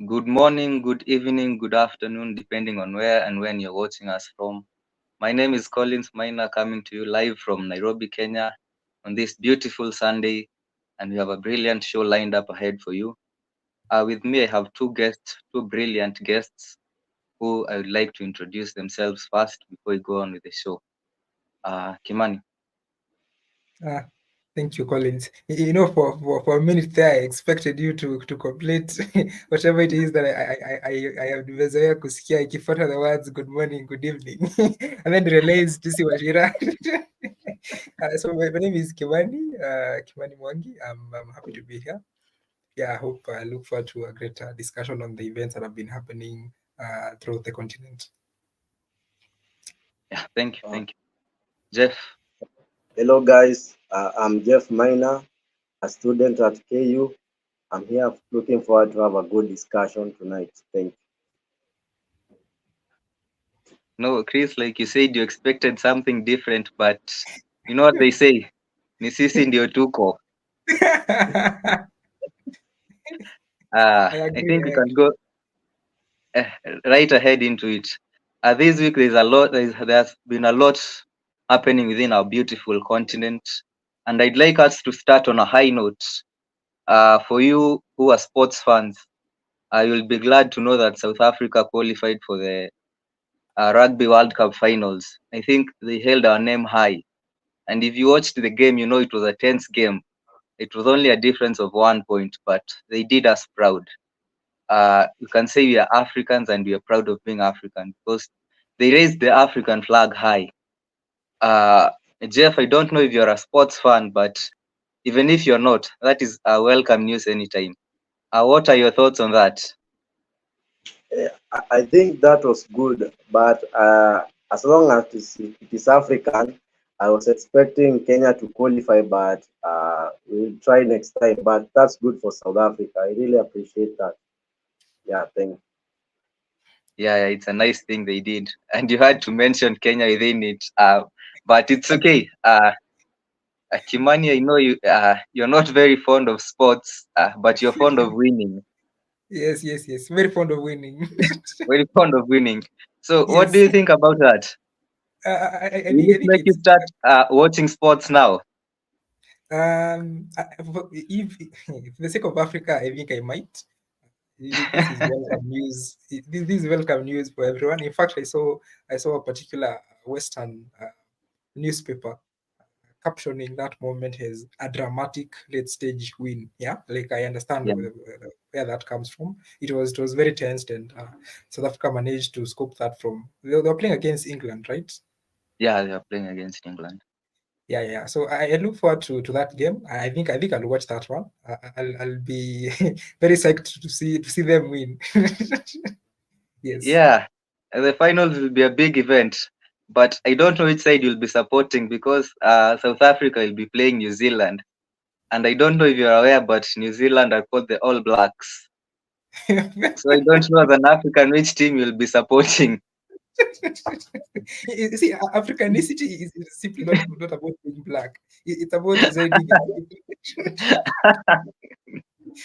Good morning, good evening, good afternoon, depending on where and when you're watching us from. My name is Collins Maina, coming to you live from Nairobi, Kenya, on this beautiful Sunday, and we have a brilliant show lined up ahead for you. With me, I have two guests, two brilliant guests, who I would like to introduce themselves first before we go on with the show. Kimani. Ah, thank you, Collins. For a minute there, I expected you to complete whatever it is that I have nimezoea kusikia ikifuata the words good morning, good evening, and then realized this is Washira. So my name is Kimani Mwangi. I'm happy to be here. Yeah, I look forward to a great discussion on the events that have been happening throughout the continent. Yeah, thank you, Uh, thank you. Jeff. Hello guys, I'm Jeff Miner, a student at KU. I'm here looking forward to have a good discussion tonight. Thank No, Chris, like you said, you expected something different, but you know what they say? Ni sisi ndio tuko. I I agree. think we can go uh, right ahead into it. This week there's been a lot happening within our beautiful continent, and I'd like us to start on a high note. For you who are sports fans, you will be glad to know that South Africa qualified for the Rugby World Cup finals. I think they held our name high, and if you watched the game, you know it was a tense game. It was only a difference of 1 point, but they did us proud. You can say we are Africans and we are proud of being African because they raised the African flag high. Uh, Jeff, I don't know if you're a sports fan, but even if you're not, that is a welcome news anytime. What are your thoughts on that? you. I think that was good, but as long as it is African, I was expecting Kenya to qualify, but we'll try next time. But that's good for South Africa. I really appreciate that. Yeah, thank you. Yeah, it's a nice thing they did, and you had to mention Kenya within it. But it's okay. Kimani, I know you're not very fond of sports, but you're fond of winning. Yes. Very fond of winning. Very fond of winning. So, what do Yes. you think about that? Will I it think make you it's start watching sports now? if for the sake of Africa, I think I might. This is welcome news. This is welcome news for everyone. In fact, I saw a particular Western newspaper captioning that moment as a dramatic late stage win. Yeah, like I understand Yeah, where that comes from. It was very tensed, and South Africa managed to scope that from they were playing against England, right? yeah, they are playing against England. Yeah. So I look forward to that game. I think I'll watch that one. I'll be very psyched to see them win. Yes. Yeah, the finals will be a big event, but I don't know which side you'll be supporting because South Africa will be playing New Zealand, and I don't know if you're aware, but New Zealand are called the All Blacks. So I don't know as an African which team you'll be supporting. You see, Africanicity is simply not about being black. It's about residing in Africa.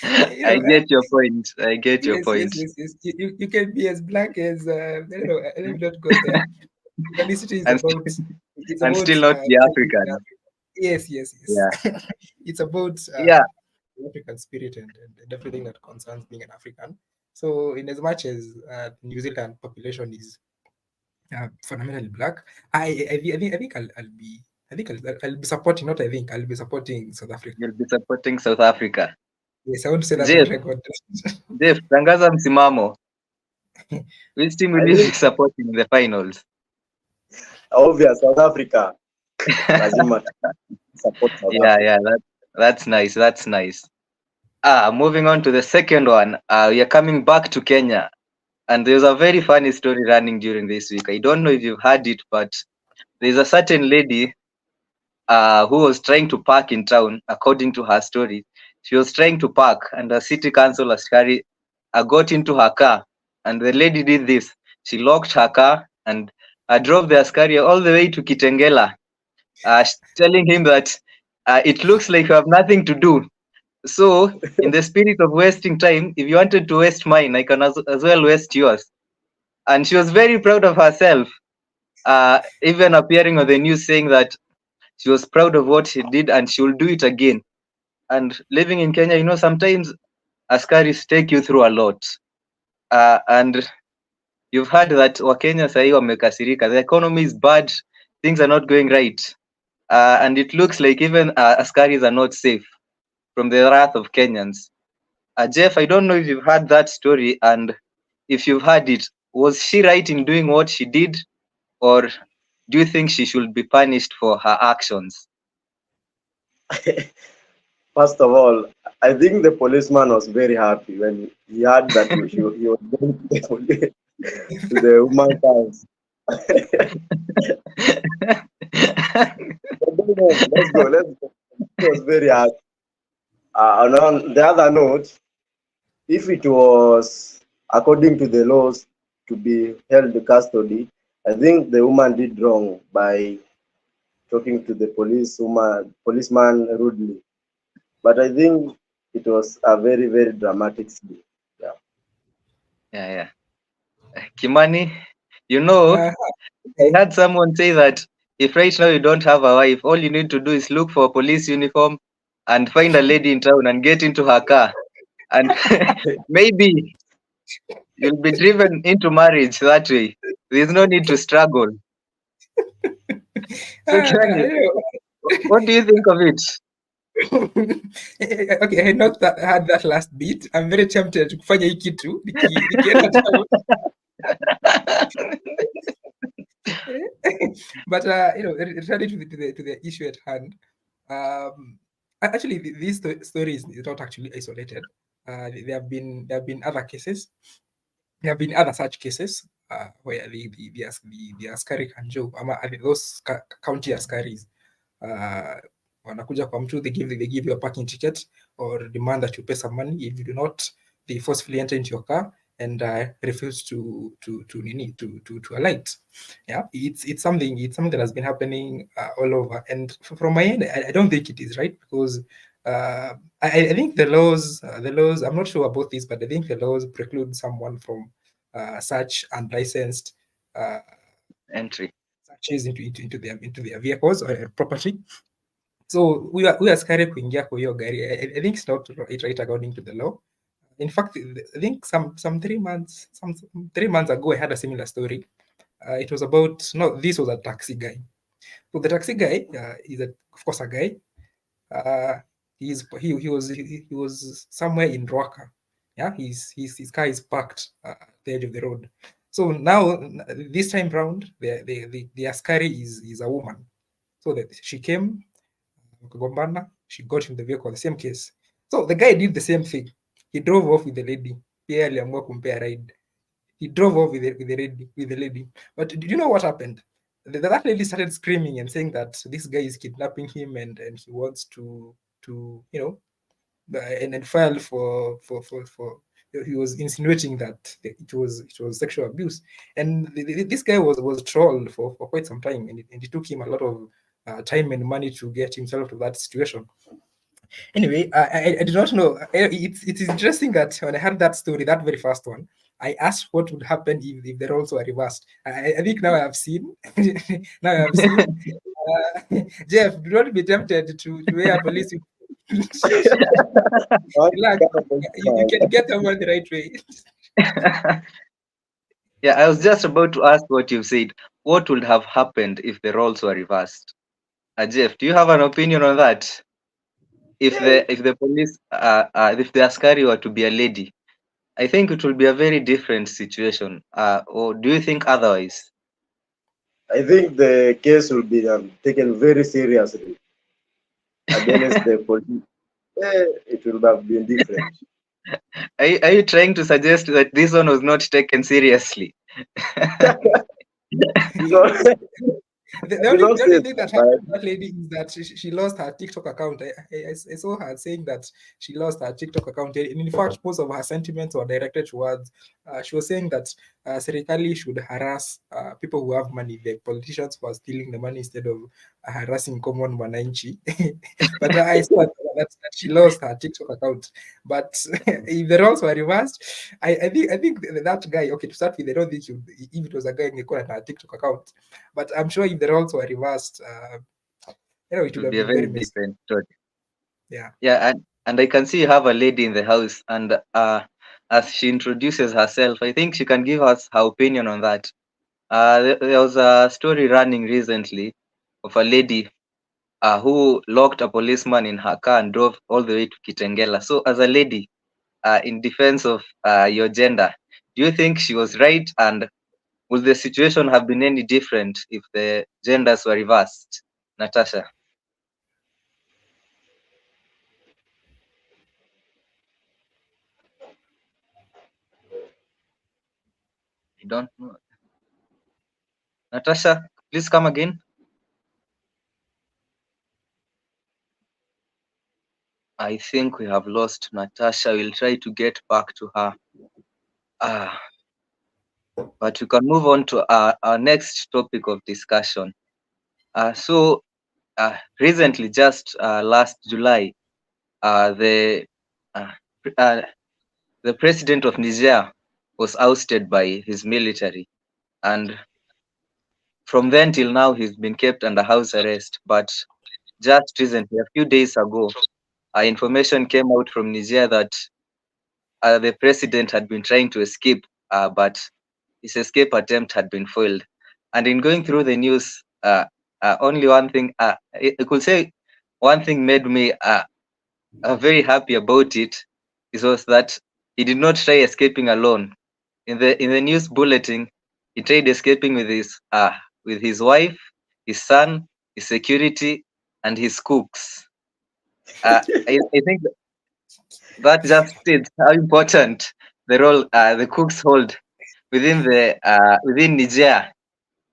You I know, get your point. I get your yes. point. You can be as black as I don't know. Let me not go there. Africanicity is And about it's and about still not be residing in African. Africa. Yes. Yeah, It's about yeah, the African spirit and everything that concerns being an African. So, in as much as the New Zealand population is fundamentally black, I think I'll be supporting. Not I think I'll be supporting South Africa. you'll be supporting South Africa. Yes, I want to say that on Jeff, record. Jeff, tangaza msimamo. Which team I will you be think supporting in the finals? obvious South Africa. Lazima support South Yeah, Africa. yeah, that's nice. That's nice. Moving on to the second one. We are coming back to Kenya, and there's a very funny story running during this week. I don't know if you've heard it, but there's a certain lady who was trying to park in town, according to her story. She was trying to park, and the city council askari got into her car, and the lady did this. She locked her car and drove the askari all the way to Kitengela, telling him that it looks like you have nothing to do. So, in the spirit of wasting time, if you wanted to waste mine, I can as well waste yours. And she was very proud of herself, even appearing on the news saying that she was proud of what she did and she will do it again. And living in Kenya, sometimes askaris take you through a lot. And you've heard that Wakenya sahi wamekasirika. The economy is bad, things are not going right. And it looks like even askaris are not safe from the wrath of Kenyans. Jeff, I don't know if you've heard that story, and if you've heard it, was she right in doing what she did, or do you think she should be punished for her actions? First of all, I think the policeman was very happy when he heard that he was going to to the woman's house. But then, let's go. Let's go. He was very happy. And on the other note, if it was according to the laws to be held custody, I think the woman did wrong by talking to the policeman rudely. But I think it was a very, very dramatic scene. Yeah. Yeah. Kimani, you know, Uh, I heard someone say that if right now you don't have a wife, all you need to do is look for a police uniform and find a lady in town and get into her car. And maybe you'll be driven into marriage that way. There's no need to struggle. So, Kimani, I what do you think of it? okay, I had not had that last bit. I'm very tempted to kufanya hii kitu nikienda town. But returning to the issue at hand, actually this story is not actually isolated. There have been other cases. There have been other such cases where the askari kanjo, those county askaris, wanakuja kwa mtu, they give you a parking ticket or demand that you pay some money. If you do not, they forcefully enter into your car and refuse to alight. Yeah, it's something that has been happening all over. And from my end, I don't think it is right, because I think the laws, I'm not sure about this, but I think the laws preclude someone from such unlicensed Entry. searches into their vehicles or property. So we are askari kuingia kwa hiyo gari. I think it's not right according to the law. In fact, I think some 3 months, 3 months ago, I had a similar story. It was about, no, this was a taxi guy. So the taxi guy is of course a guy. He was somewhere in Rwaka. Yeah, his car is parked at the edge of the road. So now this time round, the askari is a woman. So that she came, wakagombana, she got in the vehicle, the same case. So the guy did the same thing. He drove off with the lady. Pia aliamua kumpea ride. He drove off with the lady. But did you know what happened? That lady started screaming and saying that this guy is kidnapping him and he wants to and file for he was insinuating that it was sexual abuse. And this guy was trolled for quite some time, and it took him a lot of time and money to get himself to that situation. Anyway, I did not know. It's interesting that when I heard that story, that very first one, I asked what would happen if the roles were reversed. I think now I have seen. Now I have seen. Jeff, do not be tempted to wear a police. Relax. You can get someone the right way. Yeah, I was just about to ask what you said. What would have happened if the roles were reversed? Jeff, do you have an opinion on that? If the police, if the askari were to be a lady, I think it will be a very different situation. Or do you think otherwise? I think the case will be taken very seriously against the police. It will have been different. Are you trying to suggest that this one was not taken seriously? The only thing that happened to that lady is that she lost her TikTok account. I saw her saying that she lost her TikTok account. And in fact, most of her sentiments were directed towards, she was saying that serikali should harass people who have money, the politicians who are stealing the money, instead of harassing common wananchi. But I saw that she lost her TikTok account. But if the roles were reversed, I think that guy. Okay, to start with, I don't think if it was a guy in a TikTok account, but I'm sure if the roles were reversed, it It would would have be a been very very messy. different story. Yeah. Yeah, and I can see you have a lady in the house, and as she introduces herself, I think she can give us her opinion on that. There was a story running recently of a lady who locked a policeman in her car and drove all the way to Kitengela. So, as a lady, in defense of your gender, do you think she was right? And would the situation have been any different if the genders were reversed? Natasha, I don't know. Natasha, please come again. I think we have lost Natasha. We'll try to get back to her. Uh, but we can move on to our next topic of discussion. Recently, just last July, the uh, the president of Niger was ousted by his military, and from then till now, he's been kept under house arrest. But just recently, a few days ago, information came out from Niger that the president had been trying to escape, but his escape attempt had been foiled. And in going through the news, only one thing, I could say one thing made me very happy about it. It was that he did not try escaping alone. In the news bulletin, he tried escaping with his wife, his son, his security, and his cooks. I think that just states how important the role the cooks hold within Niger.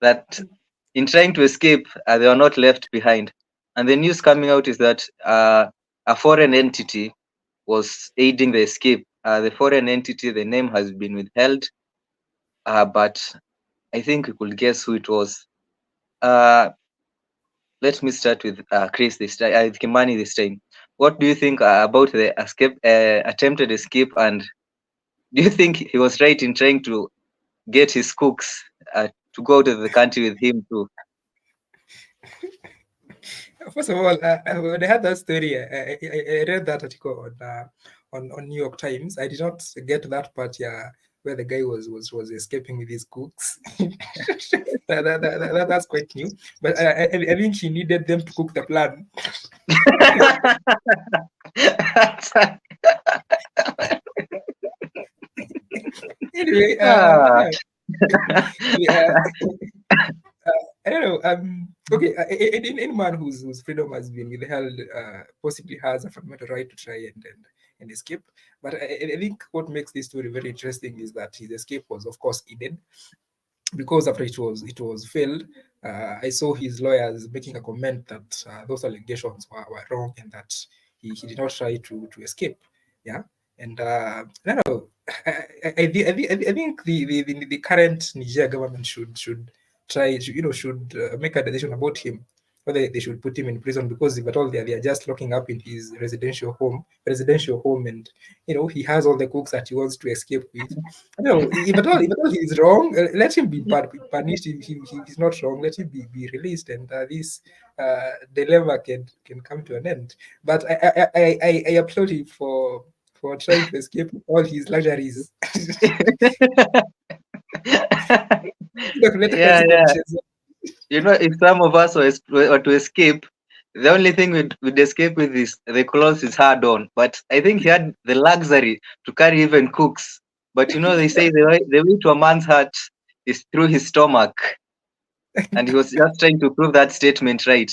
That in trying to escape, they were not left behind. And the news coming out is that a foreign entity was aiding the escape. The foreign entity, the name has been withheld, but I think we could guess who it was. Uh, Let me start with Chris this time, with Kimani this time. What do you think about the attempted escape, and do you think he was right in trying to get his cooks to go to the country with him too? First of all, when I heard that story, I read that article on New York Times. I did not get that part, yeah, where the guy was escaping with his cooks. That's quite new. But I think he needed them to cook the plan. Anyway, Ah. yeah, I don't know. Okay, any man whose freedom has been withheld possibly has a fundamental right to try and escape. But I think what makes this story very interesting is that his escape was, of course, aided because after it was failed. I saw his lawyers making a comment that those allegations were wrong and that he did not try to escape. Yeah, and I don't know. I think the current Niger government should try should make a decision about him, whether they should put him in prison, because if at all they are just locking up in his residential home, and he has all the cooks that he wants to escape with. No, if at all he's wrong, let him be punished. If he's not wrong, let him be released, and this dilemma can come to an end. But I applaud him for trying to escape all his luxuries. Yeah, yeah. If some of us were to escape, the only thing we'd escape with is the clothes is hard on. But I think he had the luxury to carry even cooks. But they say the way to a man's heart is through his stomach. And he was just trying to prove that statement right.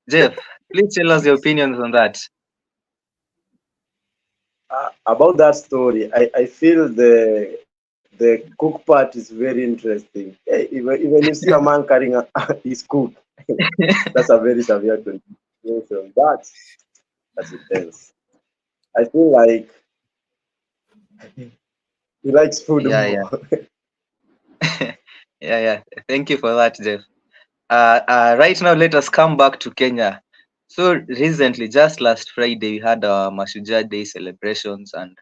Jeff, please tell us your opinions on that. About that story, I feel the cook part is very interesting. Hey, even you see a man carrying his cook, that's a very severe condition. That's intense. I feel like he likes food Yeah, yeah. more. Yeah. Thank you for that, Jeff. Right now, let us come back to Kenya. So recently, just last Friday, we had our Mashujaa Day celebrations, and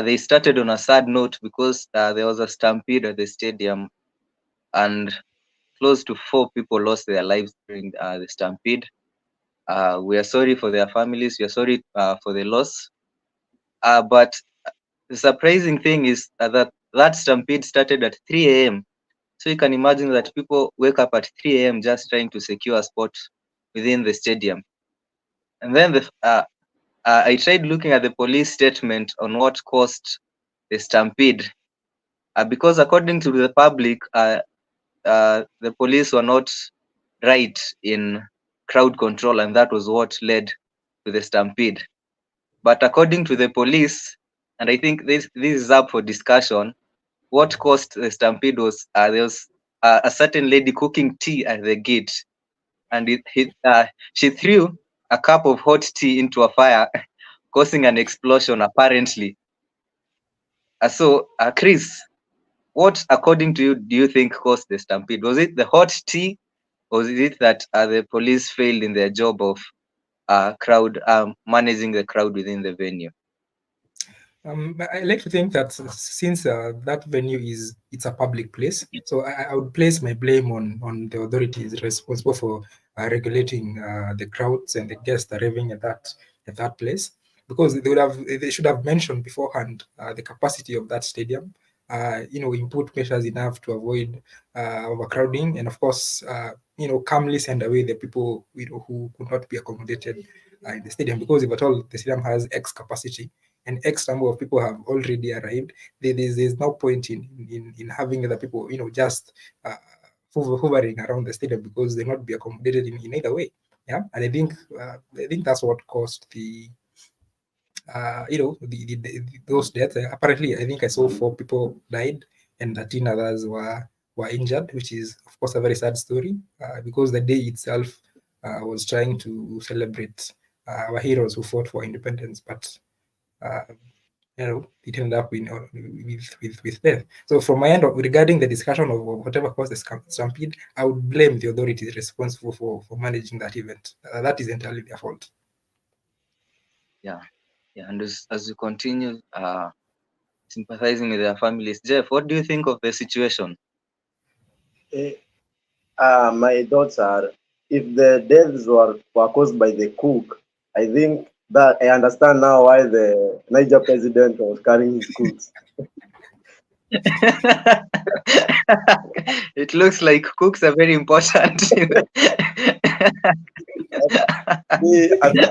they started on a sad note because there was a stampede at the stadium, and close to 4 people lost their lives during the stampede. We are sorry for their families. We are sorry for the loss. But the surprising thing is that stampede started at 3 a.m. So you can imagine that people wake up at 3 a.m. just trying to secure a spot within the stadium. And then I tried looking at the police statement on what caused the stampede, because according to the public, the police were not right in crowd control, and that was what led to the stampede. But according to the police, and I think this is up for discussion, what caused the stampede was there was a certain lady cooking tea at the gate, and she threw a cup of hot tea into a fire, causing an explosion apparently. Chris, what, according to you, do you think caused the stampede? Was it the hot tea, or is it that the police failed in their job of crowd managing the crowd within the venue? I like to think that since that venue it's a public place, so I would place my blame on the authorities responsible for regulating the crowds and the guests arriving at that place, because they should have mentioned beforehand the capacity of that stadium, input measures enough to avoid overcrowding, and of course, calmly send away the people who could not be accommodated in the stadium, because if at all the stadium has X capacity and X number of people have already arrived, there's no point in having other people, just hovering around the stadium, because they'll not be accommodated in either way. Yeah, and I think that's what caused those deaths. Apparently, I think I saw 4 people died and 13 others were injured, which is of course a very sad story, because the day itself was trying to celebrate our heroes who fought for independence, but it ended up with death. So from my end, regarding the discussion of whatever caused the stampede, I would blame the authorities responsible for managing that event. That is entirely their fault. Yeah, and as you continue sympathizing with their families, Jeff, what do you think of the situation? My thoughts are, if the deaths were caused by the cook, I think that I understand now why the Niger president was carrying his cooks. It looks like cooks are very important. Me, according,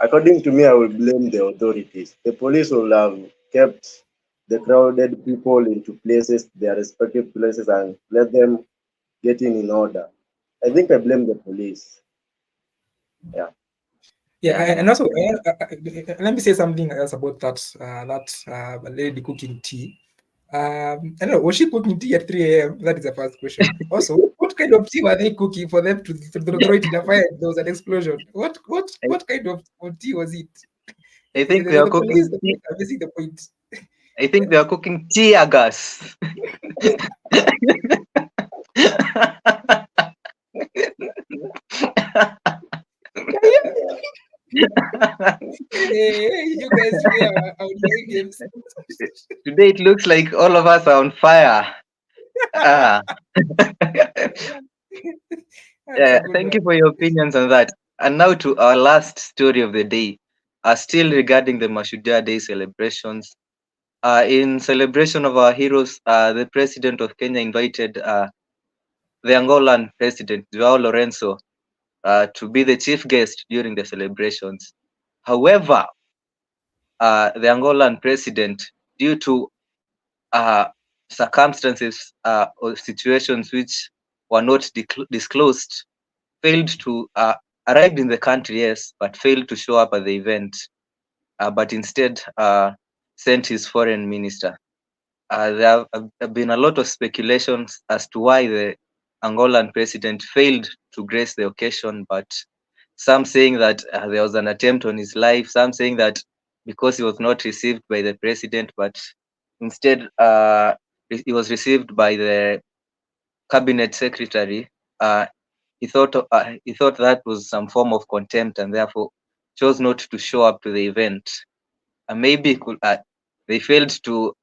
according to me, I will blame the authorities. The police will have kept the crowded people into places, their respective places, and let them get in order. I think I blame the police. Yeah. Yeah, and also let me say something else about that lady cooking tea. I don't know, was she cooking tea at 3 a.m.? That is the first question. Also, what kind of tea were they cooking for them to throw it in the fire? There was an explosion. What kind of tea was it? I think they are The cooking police are missing the point. I think they are cooking tear gas. Hey, you guys today are playing games. Today it looks like all of us are on fire. Ah. Yeah, thank you for your opinions on that. And now to our last story of the day, still regarding the Mashujaa Day celebrations. In celebration of our heroes, the president of Kenya invited the Angolan president, Joao Lorenzo, to be the chief guest during the celebrations. However, the Angolan president, due to circumstances or situations which were not disclosed, failed to arrived in the country, yes, but failed to show up at the event, but instead sent his foreign minister. There have been a lot of speculations as to why the Angolan president failed to grace the occasion, but some saying that there was an attempt on his life, some saying that because he was not received by the president, but instead he was received by the cabinet secretary, uh, he thought that was some form of contempt and therefore chose not to show up to the event. Maybe they failed to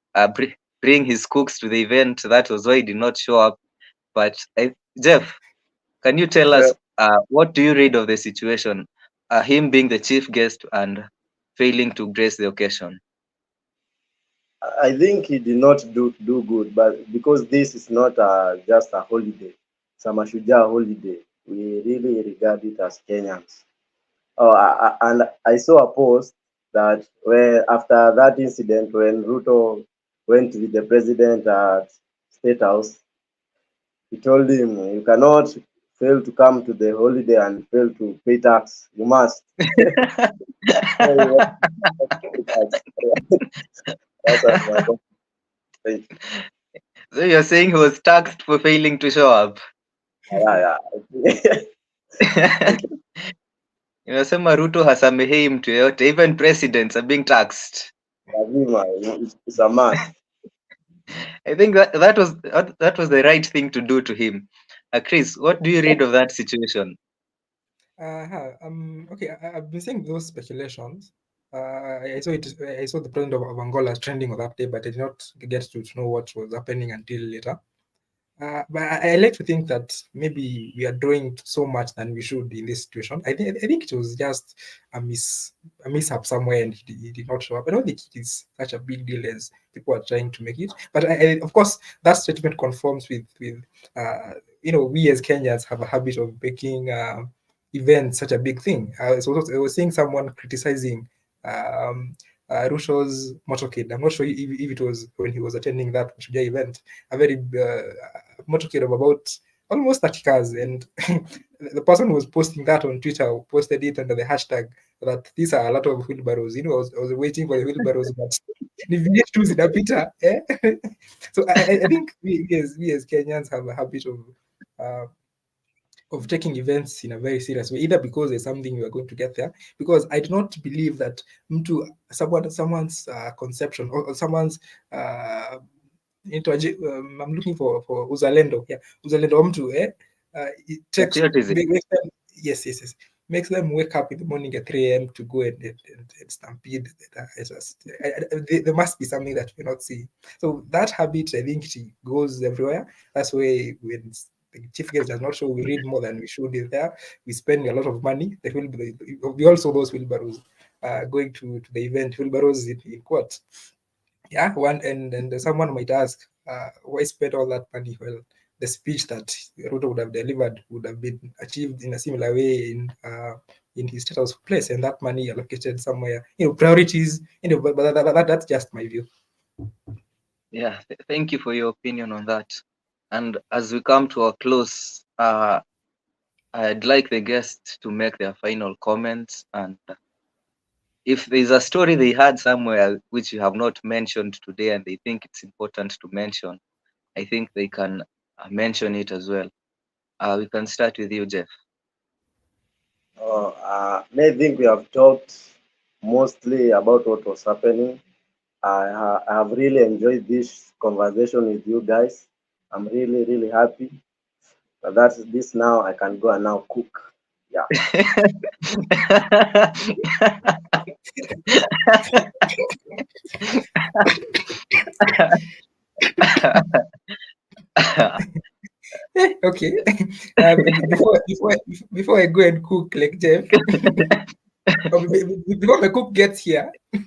bring his cooks to the event. That was why he did not show up. But Jeff, can you tell Well, us what do you read of the situation? Him being the chief guest and failing to grace the occasion. I think he did not do good, but because this is not just a holiday, it's a Mashujaa holiday, we really regard it as Kenyans. Oh, and I saw a post that where after that incident, when Ruto went with the president at State House, he told him, "You cannot fail to come to the holiday and fail to pay tax. You must." So he went to pay tax. That's my point. Thank you. So you're saying he was taxed for failing to show up? Yeah, yeah. Inasema Ruto hasamehei mtu yeyote, even presidents are being taxed. Lazima, it's a must. I think that was the right thing to do to him. Chris, what do you read of that situation? Okay, I've been seeing those speculations. I saw it. I saw the president of Angola trending on that day, but I did not get to know what was happening until later. But I like to think that maybe we are doing so much than we should in this situation. I think it was just a mishap somewhere, and he did not show up. I don't think it is such a big deal as people are trying to make it. But of course, that statement conforms with we as Kenyans have a habit of making events such a big thing. So I was seeing someone criticizing. Rusho's motorcade. I'm not sure if it was when he was attending that Mashujaa event, a very motorcade of about almost 30 cars. And the person who was posting that on Twitter posted it under the hashtag that these are a lot of wheelbarrows. I was waiting for the wheelbarrows, but the VH2 zinapita. Eh? So I think we as Kenyans have a habit uh, of taking events in a very serious way, either because there's something we are going to get there. Because I do not believe that someone's conception or someone's I'm looking for uzalendo. Yeah, uzalendo wa mtu. It takes Patriotism. makes them, yes, makes them wake up in the morning at 3 a.m. to go and stampede. There must be something that we're not seeing. So that habit, I think, it goes everywhere. That's why when the chief guest does not show, we read more than we should in there. We spend a lot of money. We also those wheelbarrows going to the event. Wheelbarrows in court. Yeah, one and someone might ask, why spend all that money? Well, the speech that Ruto would have delivered would have been achieved in a similar way in his status of place, and that money allocated somewhere. Priorities. But that's just my view. Yeah, thank you for your opinion on that. And as we come to a close, I'd like the guests to make their final comments. And if there's a story they had somewhere which you have not mentioned today and they think it's important to mention, I think they can mention it as well. We can start with you, Jeff. I think we have talked mostly about what was happening. I have really enjoyed this conversation with you guys. I'm really, really happy. That's this now. I can go and now cook. Yeah. Okay. Before I go and cook like Jeff, before my cook gets here, in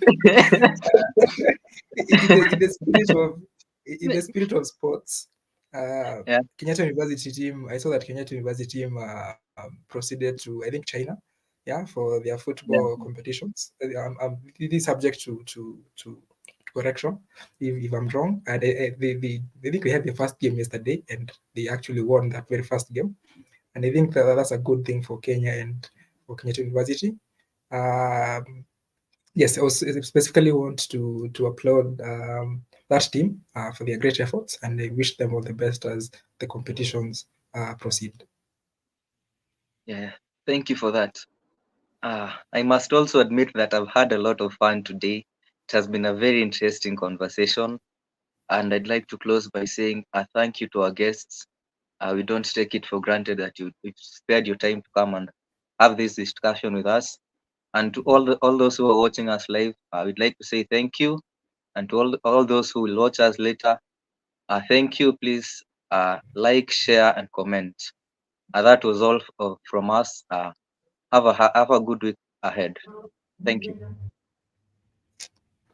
the spirit of sports, Yeah. Kenyatta University team. I saw that Kenyatta University team proceeded to, I think, China, yeah, for their Yeah. football competitions. It is subject to correction if I'm wrong. And they think they had their first game yesterday, and they actually won that very first game. And I think that's a good thing for Kenya and for Kenyatta University. Yes, I specifically want to applaud that team for their great efforts, and I wish them all the best as the competitions proceed. Yeah. Thank you for that. I must also admit that I've had a lot of fun today. It has been a very interesting conversation. And I'd like to close by saying a thank you to our guests. We don't take it for granted that you spared your time to come and have this discussion with us. And to all those who are watching us live, I would like to say thank you. And to all those who will watch us later, thank you. Please like, share, and comment. That was all from us. Have a good week ahead. Thank you.